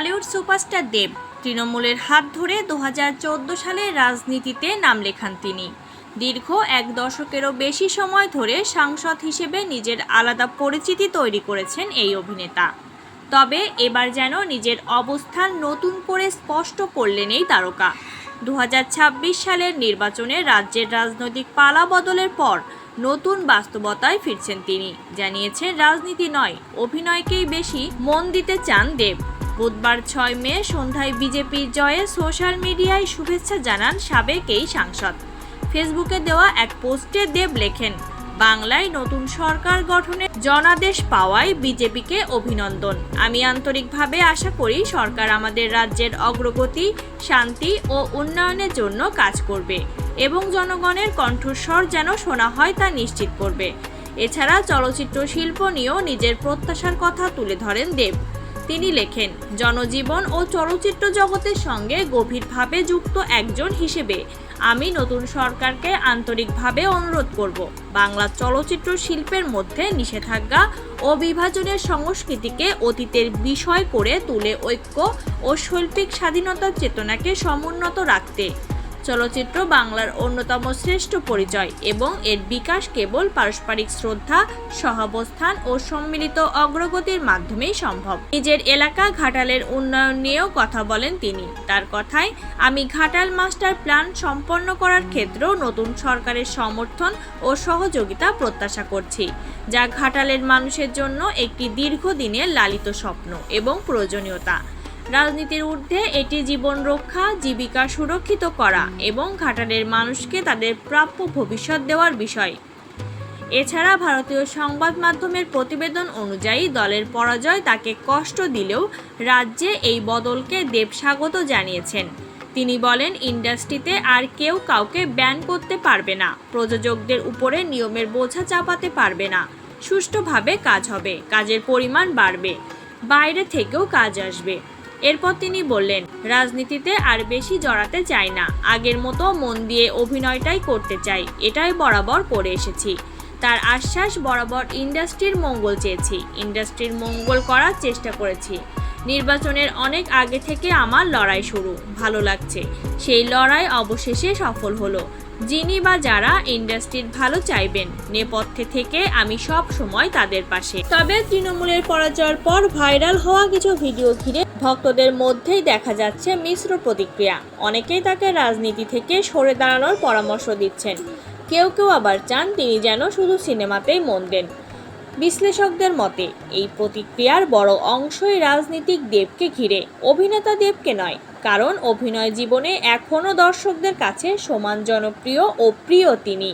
Tollywood superstar দেব তৃণমূলের হাত ধরে 2014 সালে রাজনীতিতে নাম লেখান তিনি। দীর্ঘ এক দশকেরও বেশি সময় ধরে সাংসদ হিসেবে নিজের আলাদা পরিচিতি তৈরি করেছেন এই অভিনেতা। তবে এবার যেন নিজের অবস্থান নতুন করে স্পষ্ট করলেন এই তারকা। 2026 সালের নির্বাচনে রাজ্যের রাজনৈতিক পালাবদলের পর নতুন বাস্তবতায় ফিরছেন তিনি। জানিয়েছেন রাজনীতি নয়, অভিনয়কেই বেশি মন দিতে চান দেব। বুধবার 6 মে সন্ধ্যায় বিজেপির জয়ে সোশ্যাল মিডিয়ায় শুভেচ্ছা জানান সাবেক এই সাংসদ। ফেসবুকে দেওয়া এক পোস্টে দেব লেখেন, বাংলায় নতুন সরকার গঠনের জনাদেশ পাওয়ায় বিজেপিকে অভিনন্দন। আমি আন্তরিকভাবে আশা করি সরকার আমাদের রাজ্যের অগ্রগতি, শান্তি ও উন্নয়নের জন্য কাজ করবে এবং জনগণের কণ্ঠস্বর যেন শোনা হয় তা নিশ্চিত করবে। এছাড়া চলচ্চিত্র শিল্প নিয়েও নিজের প্রত্যাশার কথা তুলে ধরেন দেব। তিনি লেখেন, জনজীবন ও চলচ্চিত্র জগতের সঙ্গে গভীরভাবে যুক্ত একজন হিসেবে আমি নতুন সরকারকে আন্তরিকভাবে অনুরোধ করব, বাংলা চলচ্চিত্র শিল্পের মধ্যে নিষেধাজ্ঞা ও বিভাজনের সংস্কৃতিকে অতীতের বিষয় করে তুলে ঐক্য ও শৈল্পিক স্বাধীনতার চেতনাকে সমুন্নত রাখতে। চলচ্চিত্র বাংলার অন্যতম শ্রেষ্ঠ পরিচয় এবং এর বিকাশ কেবল পারস্পরিক শ্রদ্ধা, সহাবস্থান ও সম্মিলিত অগ্রগতির মাধ্যমেই সম্ভব। নিজের এলাকা ঘাটালের উন্নয়ন নিয়েও কথা বলেন তিনি। তার কথায়, আমি ঘাটাল মাস্টার প্ল্যান সম্পন্ন করার ক্ষেত্রেও নতুন সরকারের সমর্থন ও সহযোগিতা প্রত্যাশা করছি, যা ঘাটালের মানুষের জন্য একটি দীর্ঘদিনের লালিত স্বপ্ন এবং প্রয়োজনীয়তা। রাজনীতির ঊর্ধ্বে এটি জীবন রক্ষা, জীবিকা সুরক্ষিত করা এবং ঘাটালের মানুষকে তাদের প্রাপ্য ভবিষ্যৎ দেওয়ার বিষয়। এছাড়া ভারতীয় সংবাদ মাধ্যমের প্রতিবেদন অনুযায়ী দলের পরাজয় তাকে কষ্ট দিলেও রাজ্যে এই বদলকে দেব স্বাগত জানিয়েছেন। তিনি বলেন, ইন্ডাস্ট্রিতে আর কেউ কাউকে ব্যান করতে পারবে না, প্রযোজকদের উপরে নিয়মের বোঝা চাপাতে পারবে না। সুষ্ঠুভাবে কাজ হবে, কাজের পরিমাণ বাড়বে, বাইরে থেকেও কাজ আসবে। এরপর তিনি বললেন, রাজনীতিতে আর বেশি জড়াতে চাই না, আগের মতো মন দিয়ে অভিনয়টাই করতে চাই, এটাই বরাবর করে এসেছি। তার আশ্বাস, বরাবর ইন্ডাস্ট্রির মঙ্গল চেয়েছি, ইন্ডাস্ট্রির মঙ্গল করার চেষ্টা করেছি। নির্বাচনের অনেক আগে থেকে আমার লড়াই শুরু, ভালো লাগছে, সেই লড়াই অবশেষে সফল হলো। যিনি বা যারা ইন্ডাস্ট্রির ভালো চাইবেন, নেপথ্যে থেকে আমি সব সময় তাদের পাশে। তবে তৃণমূলের পরাজয়ের পর ভাইরাল হওয়া কিছু ভিডিও ঘিরে ভক্তদের মধ্যেই দেখা যাচ্ছে মিশ্র প্রতিক্রিয়া। অনেকেই তাকে রাজনীতি থেকে সরে দাঁড়ানোর পরামর্শ দিচ্ছেন, কেউ কেউ আবার চান তিনি যেন শুধু সিনেমাতেই মন দেন। বিশ্লেষকদের মতে এই প্রতিক্রিয়ার বড় অংশই রাজনীতিক দেবকে ঘিরে, অভিনেতা দেবকে নয়। কারণ অভিনয় জীবনে এখনও দর্শকদের কাছে সমান জনপ্রিয় ও প্রিয় তিনি।